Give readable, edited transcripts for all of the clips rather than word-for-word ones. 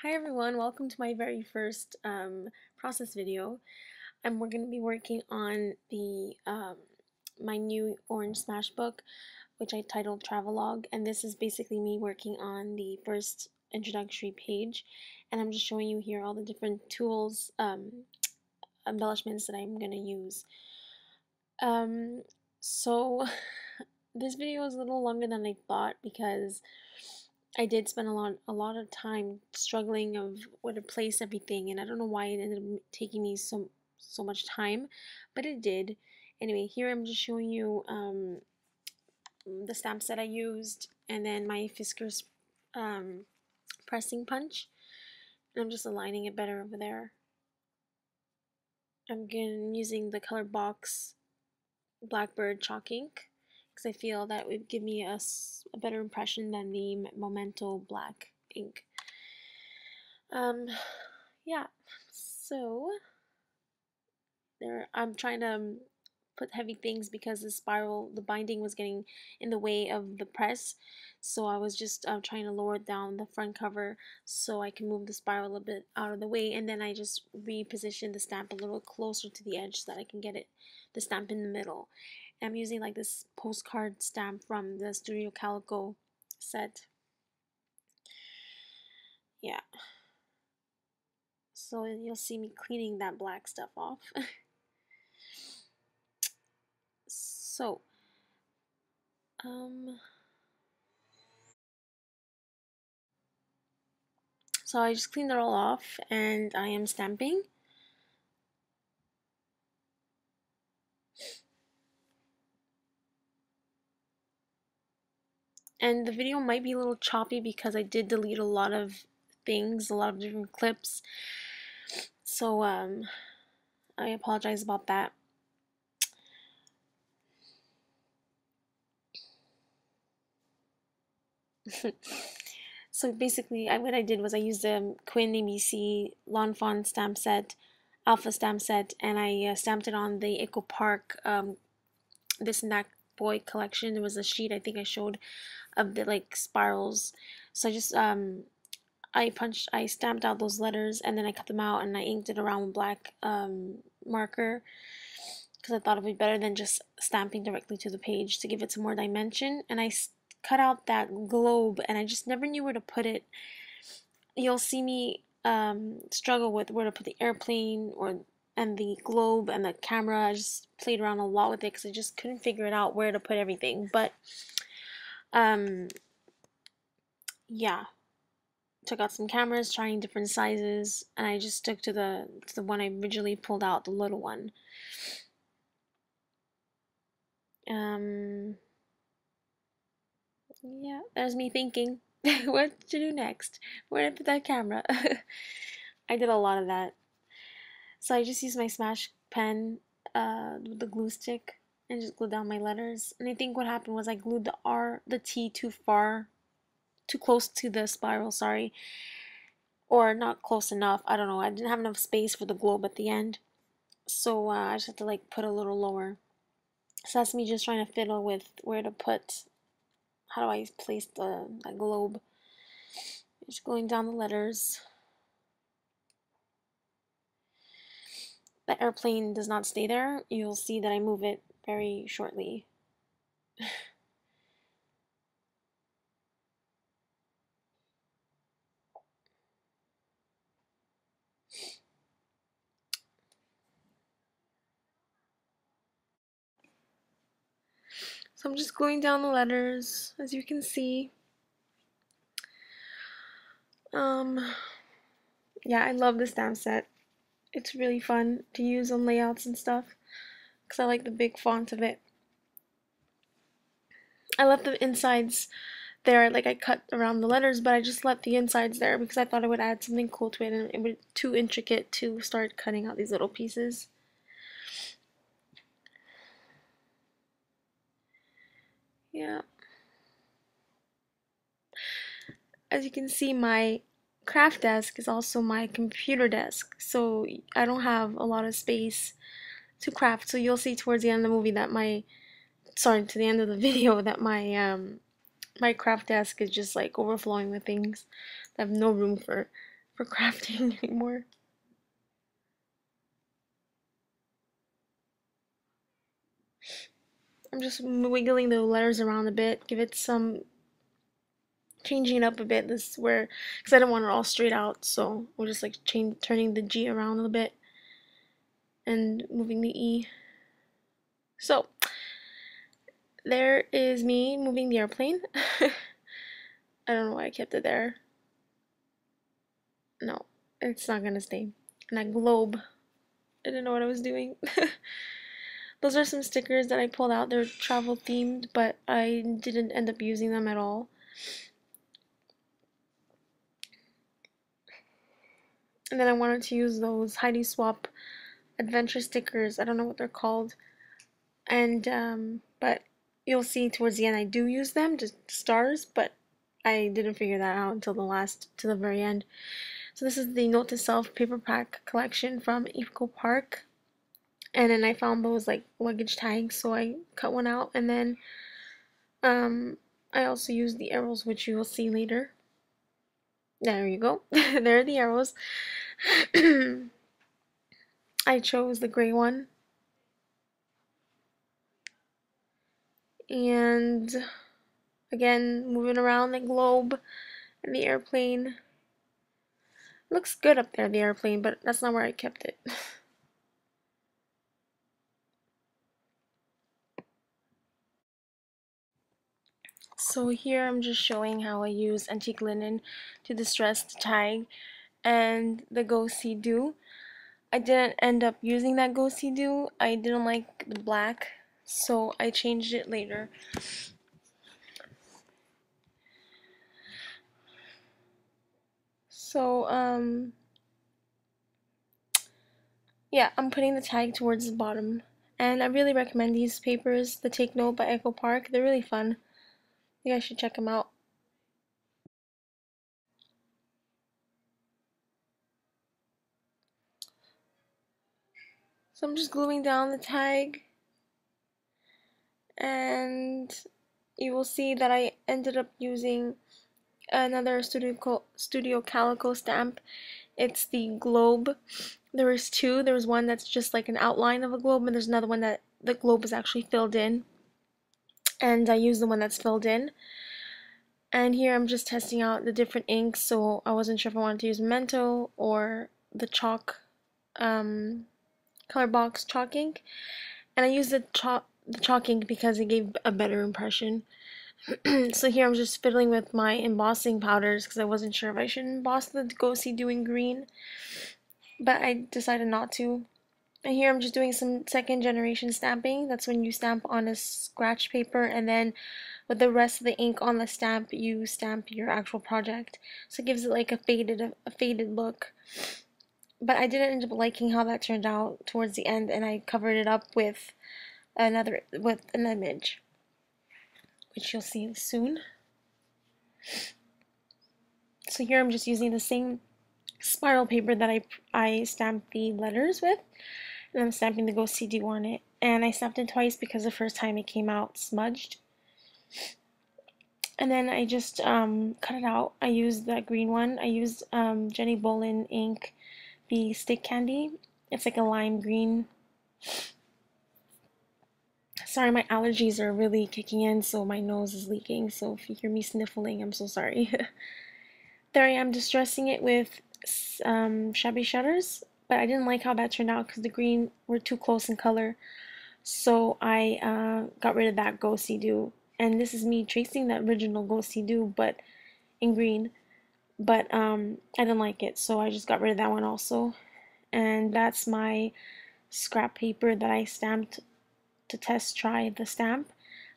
Hi everyone, welcome to my very first process video. We're going to be working on the my new Orange Smash book, which I titled Travelogue, and this is basically me working on the first introductory page, and I'm just showing you here all the different tools, embellishments that I'm going to use. Um, so this video is a little longer than I thought because I did spend a lot of time struggling of where to place everything, and I don't know why it ended up taking me so much time, but it did. Anyway, here I'm just showing you the stamps that I used, and then my Fiskars pressing punch, and I'm just aligning it better over there. I'm using the color box Blackbird chalk ink because I feel that would give me a better impression than the Memento black ink. Yeah, so I'm trying to put heavy things because the binding was getting in the way of the press, so I was just trying to lower down the front cover so I can move the spiral a little bit out of the way, and then I just reposition the stamp a little closer to the edge so that I can get the stamp in the middle. And I'm using like this postcard stamp from the Studio Calico set. Yeah, so you'll see me cleaning that black stuff off. So, um, so I just cleaned it all off and I am stamping. And the video might be a little choppy because I did delete a lot of things, a lot of different clips. So, I apologize about that. So basically, what I did was I used the Quinn ABC Lawn Fawn stamp set, Alpha stamp set, and I stamped it on the Echo Park This and That Boy collection. There was a sheet I think I showed of the like spirals. So I stamped out those letters and then I cut them out and I inked it around with black marker because I thought it would be better than just stamping directly to the page to give it some more dimension. And I cut out that globe and I just never knew where to put it. You'll see me struggle with where to put the airplane and the globe and the camera. I just played around a lot with it because I just couldn't figure it out where to put everything. But yeah, took out some cameras, trying different sizes, and I just stuck to the one I originally pulled out, the little one. Yeah, there's me thinking what to do next. Where did I put that camera? I did a lot of that. So I just used my Smash pen with the glue stick and just glued down my letters. And I think what happened was I glued the T too close to the spiral, sorry. Or not close enough. I don't know. I didn't have enough space for the globe at the end. So I just have to like put a little lower. So that's me just trying to fiddle with where to put, how do I place that globe. Just going down the letters. The airplane does not stay there. You'll see that I move it very shortly. So I'm just going down the letters, as you can see. Yeah, I love the stamp set. It's really fun to use on layouts and stuff because I like the big font of it. I left the insides there, like I cut around the letters, but I just left the insides there because I thought it would add something cool to it and it would be too intricate to start cutting out these little pieces. Yeah. As you can see, my craft desk is also my computer desk, so I don't have a lot of space to craft. So you'll see towards the end of the movie that to the end of the video that my craft desk is just like overflowing with things. I have no room for for crafting anymore. I'm just wiggling the letters around a bit, give it some, changing it up a bit. This is where, because I don't want it all straight out, so we're just like turning the G around a little bit and moving the E. So there is me moving the airplane. I don't know why I kept it there. No, it's not gonna stay. And that globe, I didn't know what I was doing. Those are some stickers that I pulled out. They're travel themed, but I didn't end up using them at all. And then I wanted to use those Heidi Swap adventure stickers. I don't know what they're called. And but you'll see towards the end I do use them, just stars, but I didn't figure that out until the very end. So this is the Note to Self paper pack collection from Eco Park. And then I found those like luggage tags, so I cut one out, and then I also used the arrows, which you will see later. There you go. There are the arrows. I chose the gray one. And again, moving around the globe and the airplane. It looks good up there, the airplane, but that's not where I kept it. So here I'm just showing how I use antique linen to distress the tag and the Go See Do. I didn't end up using that Go See Do. I didn't like the black, so I changed it later. So, yeah, I'm putting the tag towards the bottom. And I really recommend these papers, the Take Note by Echo Park. They're really fun. You guys should check them out. So I'm just gluing down the tag. And you will see that I ended up using another Studio Calico stamp. It's the globe. There was two. There was one that's just like an outline of a globe, and there's another one that the globe is actually filled in. And I used the one that's filled in. And here I'm just testing out the different inks, so I wasn't sure if I wanted to use Memento or the chalk, color box chalk ink. And I used the chalk ink because it gave a better impression. So here I'm just fiddling with my embossing powders because I wasn't sure if I should emboss the Go See Do in green, but I decided not to. And here I'm just doing some second generation stamping. That's when you stamp on a scratch paper, and then with the rest of the ink on the stamp you stamp your actual project. So it gives it like a faded look. But I didn't end up liking how that turned out towards the end, and I covered it up with an image, which you'll see soon. So here I'm just using the same spiral paper that I stamped the letters with, and I'm stamping the Go See Do on it. And I stamped it twice because the first time it came out smudged. And then I just cut it out. I used that green one. I used Jenny Bolin ink, the stick candy. It's like a lime green. Sorry, my allergies are really kicking in, so my nose is leaking. So if you hear me sniffling, I'm so sorry. There I am distressing it with Shabby Shutters, but I didn't like how that turned out because the green were too close in color. So I got rid of that Go See Do. And this is me tracing the original Go See Do, but in green. But I didn't like it, so I just got rid of that one also. And that's my scrap paper that I stamped to test try the stamp.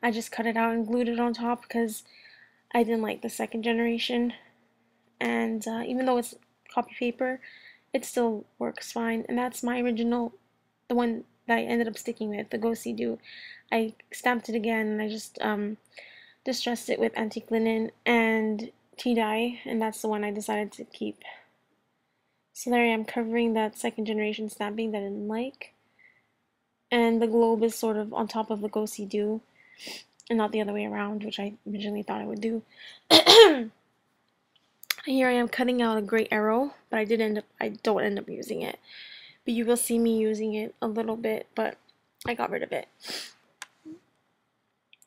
I just cut it out and glued it on top because I didn't like the second generation. And even though it's copy paper, it still works fine. And that's my original, the one that I ended up sticking with, the Go See Do. I stamped it again, and I just distressed it with antique linen and tea dye, and that's the one I decided to keep. So there I am covering that second generation stamping that I didn't like. And the globe is sort of on top of the Go See Do, and not the other way around, which I originally thought I would do. Here I am cutting out a gray arrow, but I don't end up using it. But you will see me using it a little bit, but I got rid of it.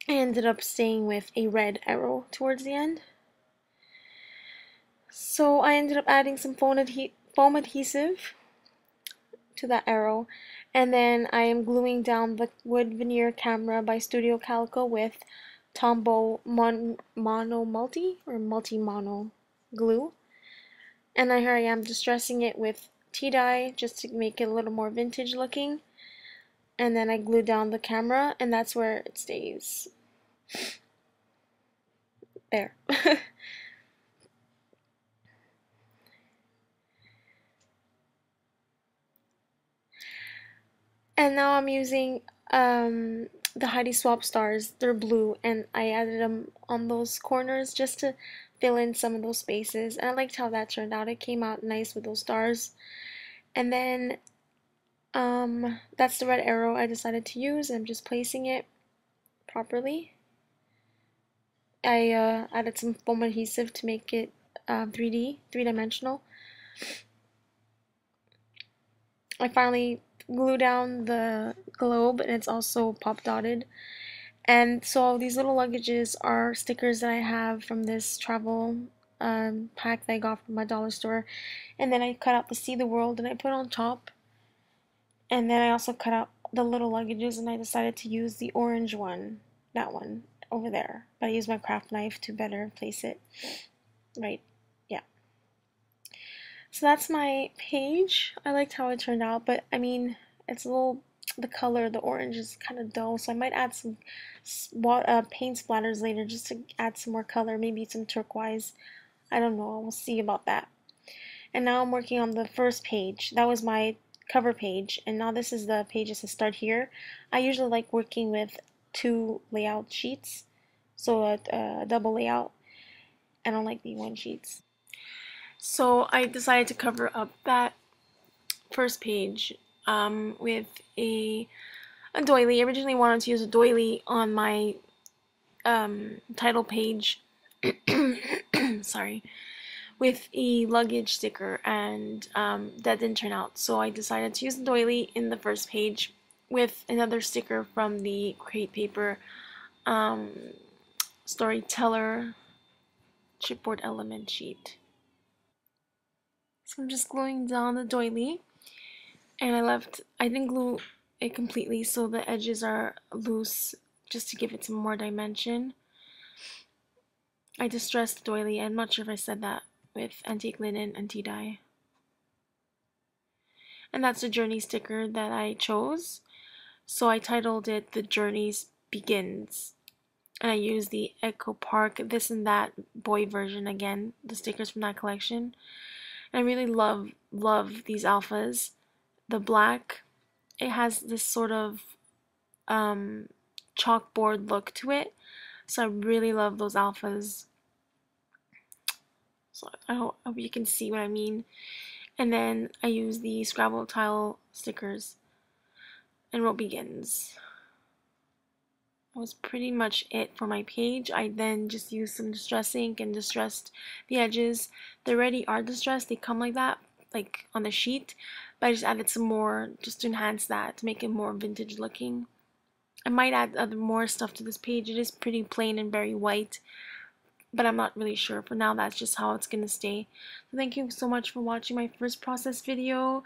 I ended up staying with a red arrow towards the end. So I ended up adding some foam adhesive to that arrow, and then I am gluing down the wood veneer camera by Studio Calico with Tombow Mono Multi or Multi Mono glue. And then here I am distressing it with tea dye just to make it a little more vintage looking. And then I glue down the camera, and that's where it stays. There. And now I'm using the Heidi Swap stars. They're blue, and I added them on those corners just to fill in some of those spaces. And I liked how that turned out. It came out nice with those stars. And then that's the red arrow I decided to use. I'm just placing it properly. I added some foam adhesive to make it 3D, three-dimensional. I finally glue down the globe, and it's also pop dotted. And so these little luggages are stickers that I have from this travel pack that I got from my dollar store. And then I cut out the See the World and I put on top. And then I also cut out the little luggages, and I decided to use the orange one, that one over there. But I used my craft knife to better place it. Right, yeah. So that's my page. I liked how it turned out, but I mean, it's a little, the color, the orange is kind of dull, so I might add some paint splatters later just to add some more color, maybe some turquoise. I don't know, we'll see about that. And now I'm working on the first page. That was my cover page, and now this is the page that says start here. I usually like working with 2 layout sheets, so a double layout. I don't like the one sheets. So I decided to cover up that first page with a doily. I originally wanted to use a doily on my title page, sorry, with a luggage sticker, and that didn't turn out. So I decided to use the doily in the first page with another sticker from the Crate Paper Storyteller chipboard element sheet. So I'm just gluing down the doily, and I didn't glue it completely, so the edges are loose just to give it some more dimension. I distressed the doily. I'm not sure if I said that, with antique linen and tea dye. And that's the journey sticker that I chose. So I titled it The Journeys Begins. And I used the Echo Park This and That boy version again, the stickers from that collection. And I really love these alphas. The black, it has this sort of chalkboard look to it. So I really love those alphas. So I hope you can see what I mean. And then I use the Scrabble tile stickers and wrote begins. That was pretty much it for my page. I then just used some distress ink and distressed the edges. They already are distressed. They come like that, like on the sheet. But I just added some more just to enhance that, to make it more vintage looking. I might add more stuff to this page. It is pretty plain and very white, but I'm not really sure. For now, that's just how it's gonna stay. So thank you so much for watching my first process video.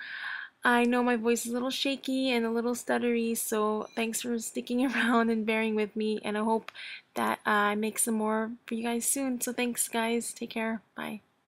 I know my voice is a little shaky and a little stuttery, so thanks for sticking around and bearing with me, and I hope that I make some more for you guys soon. So thanks guys, take care, bye.